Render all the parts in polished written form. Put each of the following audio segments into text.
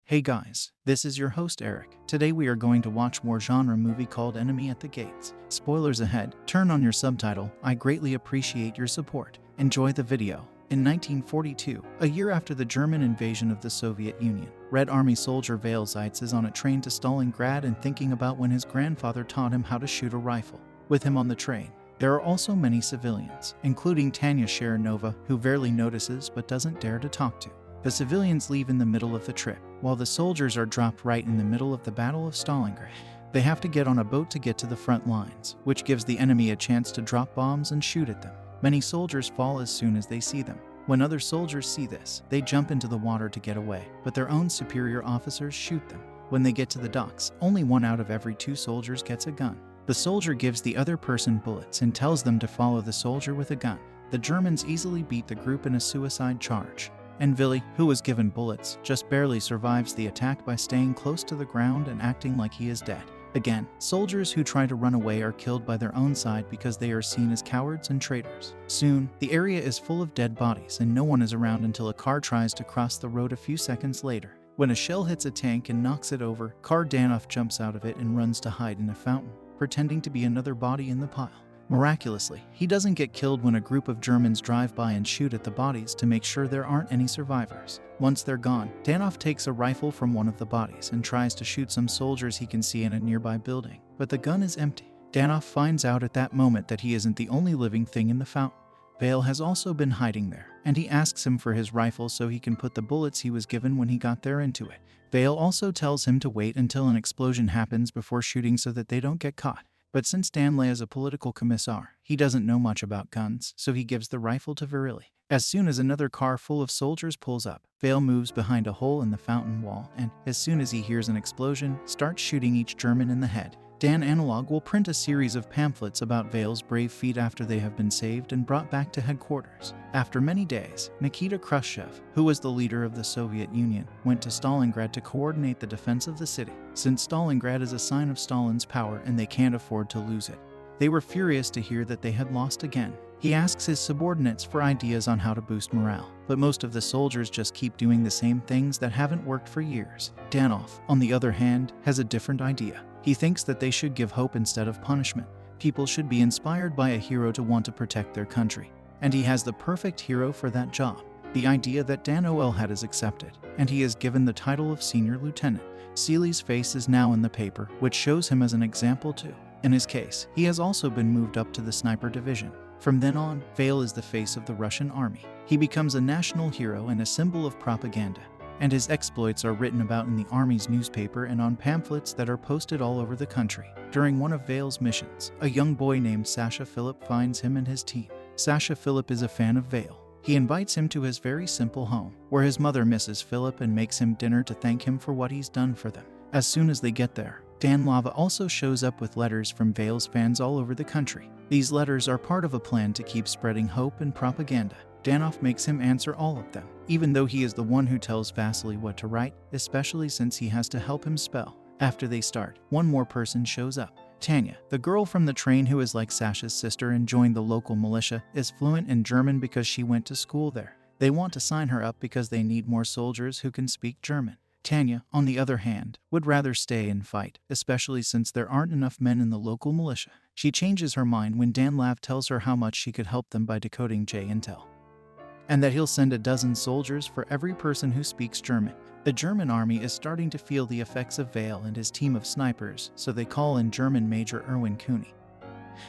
Hey guys, this is your host Eric. Today we are going to watch more genre movie called Enemy at the Gates. Spoilers ahead, turn on your subtitle, I greatly appreciate your support. Enjoy the video. In 1942, a year after the German invasion of the Soviet Union, Red Army soldier Vail Zeitz is on a train to Stalingrad and thinking about when his grandfather taught him how to shoot a rifle. With him on the train, there are also many civilians, including Tanya Sharonova, who barely notices but doesn't dare to talk to. The civilians leave in the middle of the trip, while the soldiers are dropped right in the middle of the Battle of Stalingrad. They have to get on a boat to get to the front lines, which gives the enemy a chance to drop bombs and shoot at them. Many soldiers fall as soon as they see them. When other soldiers see this, they jump into the water to get away, but their own superior officers shoot them. When they get to the docks, only 1 out of every 2 soldiers gets a gun. The soldier gives the other person bullets and tells them to follow the soldier with a gun. The Germans easily beat the group in a suicide charge. And Willy, who was given bullets, just barely survives the attack by staying close to the ground and acting like he is dead. Again, soldiers who try to run away are killed by their own side because they are seen as cowards and traitors. Soon, the area is full of dead bodies and no one is around until a car tries to cross the road a few seconds later. When a shell hits a tank and knocks it over, Car Danoff jumps out of it and runs to hide in a fountain, pretending to be another body in the pile. Miraculously, he doesn't get killed when a group of Germans drive by and shoot at the bodies to make sure there aren't any survivors. Once they're gone, Danoff takes a rifle from one of the bodies and tries to shoot some soldiers he can see in a nearby building, but the gun is empty. Danoff finds out at that moment that he isn't the only living thing in the fountain. Vail has also been hiding there, and he asks him for his rifle so he can put the bullets he was given when he got there into it. Vail also tells him to wait until an explosion happens before shooting so that they don't get caught. But since Danley is a political commissar, he doesn't know much about guns, so he gives the rifle to Virili. As soon as another car full of soldiers pulls up, Vail moves behind a hole in the fountain wall and, as soon as he hears an explosion, starts shooting each German in the head. Dan Analog will print a series of pamphlets about Vail's brave feat after they have been saved and brought back to headquarters. After many days, Nikita Khrushchev, who was the leader of the Soviet Union, went to Stalingrad to coordinate the defense of the city, since Stalingrad is a sign of Stalin's power and they can't afford to lose it. They were furious to hear that they had lost again. He asks his subordinates for ideas on how to boost morale, but most of the soldiers just keep doing the same things that haven't worked for years. Danoff, on the other hand, has a different idea. He thinks that they should give hope instead of punishment. People should be inspired by a hero to want to protect their country. And he has the perfect hero for that job. The idea that Dan Oel had is accepted, and he is given the title of senior lieutenant. Seely's face is now in the paper, which shows him as an example too. In his case, he has also been moved up to the sniper division. From then on, Vail is the face of the Russian army. He becomes a national hero and a symbol of propaganda, and his exploits are written about in the army's newspaper and on pamphlets that are posted all over the country. During one of Vail's missions, a young boy named Sasha Philip finds him and his team. Sasha Philip is a fan of Vail. He invites him to his very simple home, where his mother misses Philip and makes him dinner to thank him for what he's done for them. As soon as they get there, Dan Lava also shows up with letters from Vail's fans all over the country. These letters are part of a plan to keep spreading hope and propaganda. Danoff makes him answer all of them, even though he is the one who tells Vasily what to write, especially since he has to help him spell. After they start, one more person shows up. Tanya, the girl from the train who is like Sasha's sister and joined the local militia, is fluent in German because she went to school there. They want to sign her up because they need more soldiers who can speak German. Tanya, on the other hand, would rather stay and fight, especially since there aren't enough men in the local militia. She changes her mind when Dan Lav tells her how much she could help them by decoding J-Intel, and that he'll send a dozen soldiers for every person who speaks German. The German army is starting to feel the effects of Vail and his team of snipers, so they call in German Major Erwin Cooney,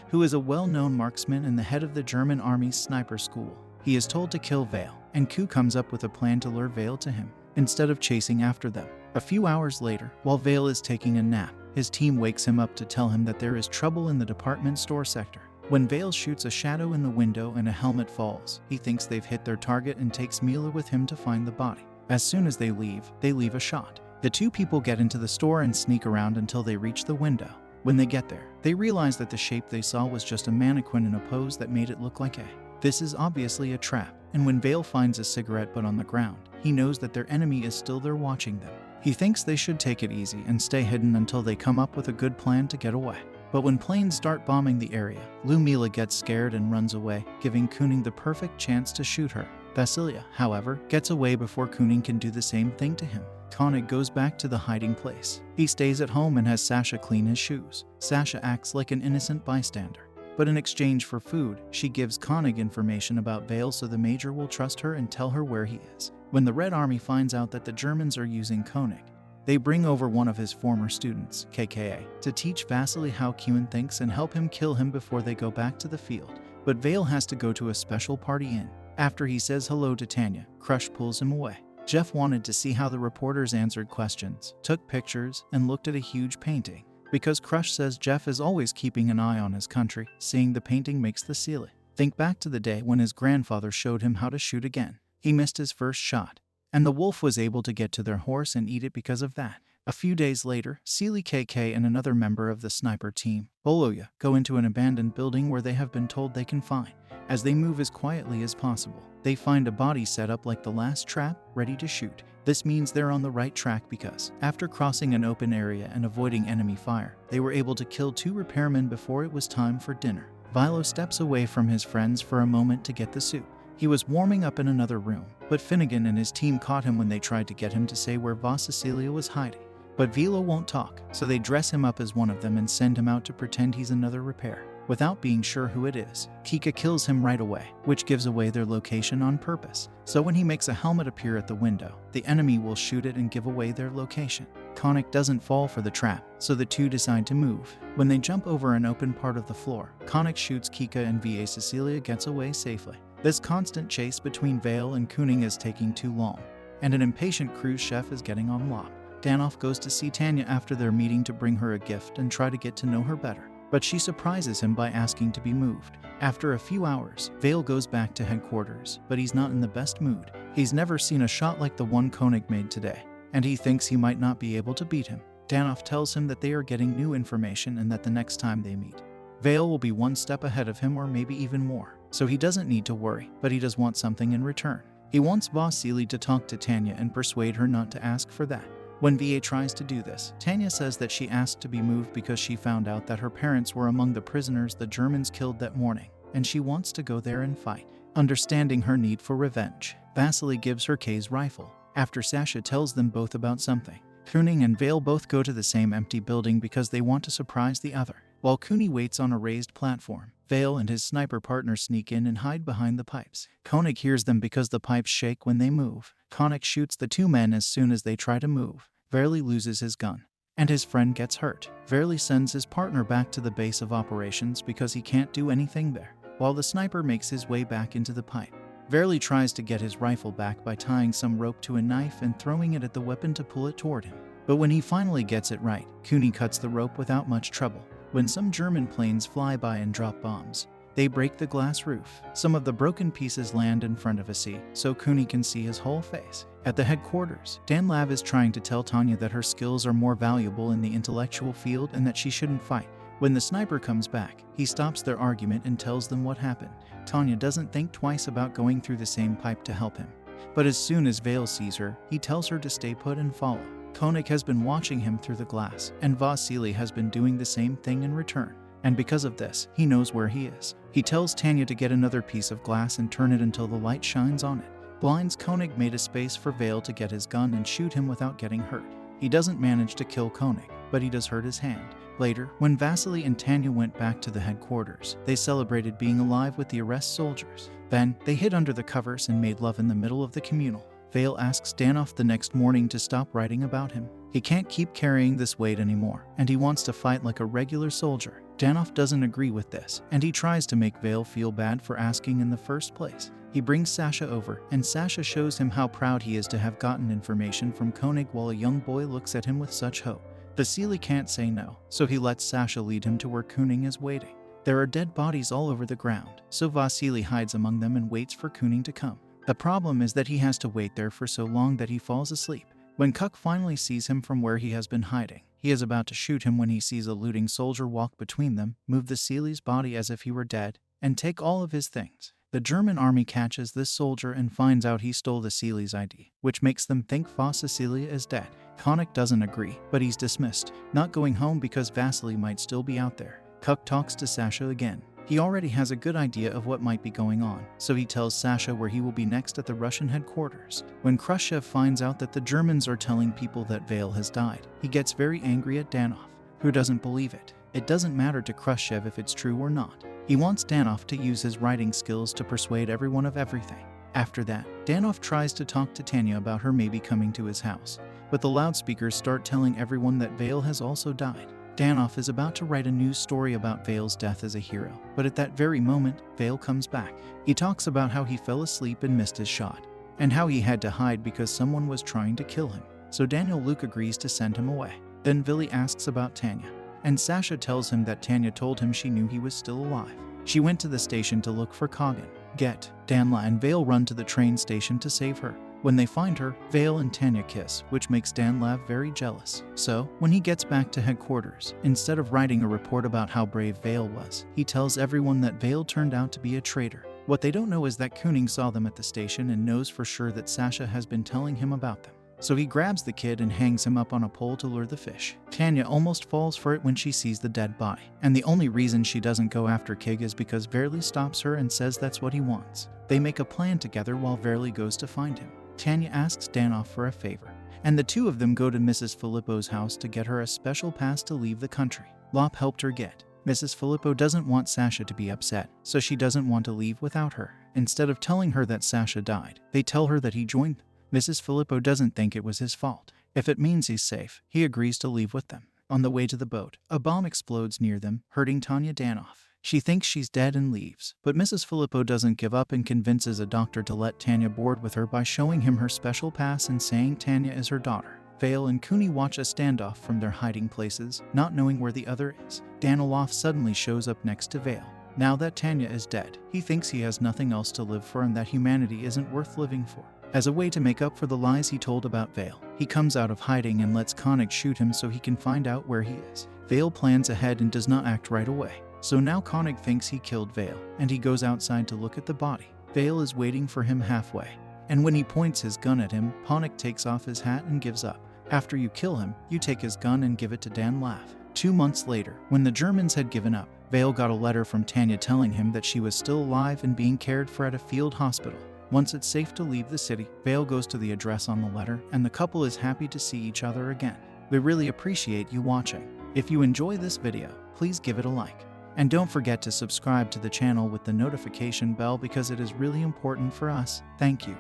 who is a well-known marksman and the head of the German army's sniper school. He is told to kill Vail, and Koo comes up with a plan to lure Vail to him, instead of chasing after them. A few hours later, while Vail is taking a nap, his team wakes him up to tell him that there is trouble in the department store sector. When Vail shoots a shadow in the window and a helmet falls, he thinks they've hit their target and takes Mila with him to find the body. As soon as they leave a shot. The two people get into the store and sneak around until they reach the window. When they get there, they realize that the shape they saw was just a mannequin in a pose that made it look like a. This is obviously a trap, and when Vail finds a cigarette butt on the ground, he knows that their enemy is still there watching them. He thinks they should take it easy and stay hidden until they come up with a good plan to get away. But when planes start bombing the area, Lumila gets scared and runs away, giving Kooning the perfect chance to shoot her. Vasilia, however, gets away before Kooning can do the same thing to him. Koenig goes back to the hiding place. He stays at home and has Sasha clean his shoes. Sasha acts like an innocent bystander. But in exchange for food, she gives Koenig information about Vale so the Major will trust her and tell her where he is. When the Red Army finds out that the Germans are using Koenig, they bring over one of his former students, KKA, to teach Vasily how Kuhn thinks and help him kill him before they go back to the field. But Vale has to go to a special party inn. After he says hello to Tanya, Crush pulls him away. Jeff wanted to see how the reporters answered questions, took pictures, and looked at a huge painting. Because Crush says Jeff is always keeping an eye on his country, seeing the painting makes the silly. Think back to the day when his grandfather showed him how to shoot again. He missed his first shot, and the wolf was able to get to their horse and eat it because of that. A few days later, Seely KK and another member of the sniper team, Boloya, go into an abandoned building where they have been told they can find. As they move as quietly as possible, they find a body set up like the last trap, ready to shoot. This means they're on the right track because, after crossing an open area and avoiding enemy fire, they were able to kill 2 repairmen before it was time for dinner. Vilo steps away from his friends for a moment to get the soup. He was warming up in another room, but Finnegan and his team caught him when they tried to get him to say where Voss Cecilia was hiding. But Vilo won't talk, so they dress him up as one of them and send him out to pretend he's another repair. Without being sure who it is, Kika kills him right away, which gives away their location on purpose. So when he makes a helmet appear at the window, the enemy will shoot it and give away their location. Koenig doesn't fall for the trap, so the two decide to move. When they jump over an open part of the floor, Koenig shoots Kika and VA Cecilia gets away safely. This constant chase between Vale and Kuning is taking too long, and an impatient cruise chef is getting on lock. Danoff goes to see Tanya after their meeting to bring her a gift and try to get to know her better. But she surprises him by asking to be moved. After a few hours, Vale goes back to headquarters, but he's not in the best mood. He's never seen a shot like the one Koenig made today, and he thinks he might not be able to beat him. Danoff tells him that they are getting new information and that the next time they meet, Vale will be one step ahead of him or maybe even more. So he doesn't need to worry, but he does want something in return. He wants Vasily to talk to Tanya and persuade her not to ask for that. When VA tries to do this, Tanya says that she asked to be moved because she found out that her parents were among the prisoners the Germans killed that morning, and she wants to go there and fight. Understanding her need for revenge, Vasily gives her K's rifle, after Sasha tells them both about something. Kuning and Vale both go to the same empty building because they want to surprise the other. While Cooney waits on a raised platform, Vale and his sniper partner sneak in and hide behind the pipes. Koenig hears them because the pipes shake when they move. Koenig shoots the two men as soon as they try to move. Verley loses his gun, and his friend gets hurt. Verley sends his partner back to the base of operations because he can't do anything there, while the sniper makes his way back into the pipe. Verley tries to get his rifle back by tying some rope to a knife and throwing it at the weapon to pull it toward him. But when he finally gets it right, Cooney cuts the rope without much trouble. When some German planes fly by and drop bombs, they break the glass roof. Some of the broken pieces land in front of a sea, so Cooney can see his whole face. At the headquarters, Dan Lav is trying to tell Tanya that her skills are more valuable in the intellectual field and that she shouldn't fight. When the sniper comes back, he stops their argument and tells them what happened. Tanya doesn't think twice about going through the same pipe to help him. But as soon as Vale sees her, he tells her to stay put and follow. Koenig has been watching him through the glass, and Vasily has been doing the same thing in return. And because of this, he knows where he is. He tells Tanya to get another piece of glass and turn it until the light shines on it. Blinds Koenig made a space for Vale to get his gun and shoot him without getting hurt. He doesn't manage to kill Koenig, but he does hurt his hand. Later, when Vasily and Tanya went back to the headquarters, they celebrated being alive with the arrest soldiers. Then, they hid under the covers and made love in the middle of the communal. Vale asks Danoff the next morning to stop writing about him. He can't keep carrying this weight anymore, and he wants to fight like a regular soldier. Danoff doesn't agree with this, and he tries to make Vale feel bad for asking in the first place. He brings Sasha over, and Sasha shows him how proud he is to have gotten information from Koenig while a young boy looks at him with such hope. Vasily can't say no, so he lets Sasha lead him to where Kuning is waiting. There are dead bodies all over the ground, so Vasily hides among them and waits for Kuning to come. The problem is that he has to wait there for so long that he falls asleep. When Kuk finally sees him from where he has been hiding, he is about to shoot him when he sees a looting soldier walk between them, move Vasily's body as if he were dead, and take all of his things. The German army catches this soldier and finds out he stole Vasily's ID, which makes them think Cecilia is dead. Koenig doesn't agree, but he's dismissed, not going home because Vasily might still be out there. Kuk talks to Sasha again. He already has a good idea of what might be going on, so he tells Sasha where he will be next at the Russian headquarters. When Khrushchev finds out that the Germans are telling people that Vale has died, he gets very angry at Danov, who doesn't believe it. It doesn't matter to Khrushchev if it's true or not. He wants Danov to use his writing skills to persuade everyone of everything. After that, Danov tries to talk to Tanya about her maybe coming to his house, but the loudspeakers start telling everyone that Vale has also died. Danov is about to write a news story about Vale's death as a hero, but at that very moment, Vale comes back. He talks about how he fell asleep and missed his shot, and how he had to hide because someone was trying to kill him. So Daniel Luke agrees to send him away. Then Billy asks about Tanya, and Sasha tells him that Tanya told him she knew he was still alive. She went to the station to look for Kogan. Danla and Vale run to the train station to save her. When they find her, Vale and Tanya kiss, which makes Danlav very jealous. So, when he gets back to headquarters, instead of writing a report about how brave Vale was, he tells everyone that Vale turned out to be a traitor. What they don't know is that Kooning saw them at the station and knows for sure that Sasha has been telling him about them. So he grabs the kid and hangs him up on a pole to lure the fish. Tanya almost falls for it when she sees the dead body, and the only reason she doesn't go after Kig is because Verly stops her and says that's what he wants. They make a plan together while Verly goes to find him. Tanya asks Danov for a favor, and the two of them go to Mrs. Filippo's house to get her a special pass to leave the country. Lop helped her get. Mrs. Filippo doesn't want Sasha to be upset, so she doesn't want to leave without her. Instead of telling her that Sasha died, they tell her that he joined them. Mrs. Filippo doesn't think it was his fault. If it means he's safe, he agrees to leave with them. On the way to the boat, a bomb explodes near them, hurting Tanya Danov. She thinks she's dead and leaves, but Mrs. Filippo doesn't give up and convinces a doctor to let Tanya board with her by showing him her special pass and saying Tanya is her daughter. Vale and Cooney watch a standoff from their hiding places, not knowing where the other is. Danilov suddenly shows up next to Vale. Now that Tanya is dead, he thinks he has nothing else to live for and that humanity isn't worth living for. As a way to make up for the lies he told about Vale, he comes out of hiding and lets Koenig shoot him so he can find out where he is. Vale plans ahead and does not act right away. So now Koenig thinks he killed Vale, and he goes outside to look at the body. Vale is waiting for him halfway, and when he points his gun at him, Koenig takes off his hat and gives up. After you kill him, you take his gun and give it to Dan Lav. 2 months later, when the Germans had given up, Vale got a letter from Tanya telling him that she was still alive and being cared for at a field hospital. Once it's safe to leave the city, Vale goes to the address on the letter, and the couple is happy to see each other again. We really appreciate you watching. If you enjoy this video, please give it a like. And don't forget to subscribe to the channel with the notification bell because it is really important for us. Thank you.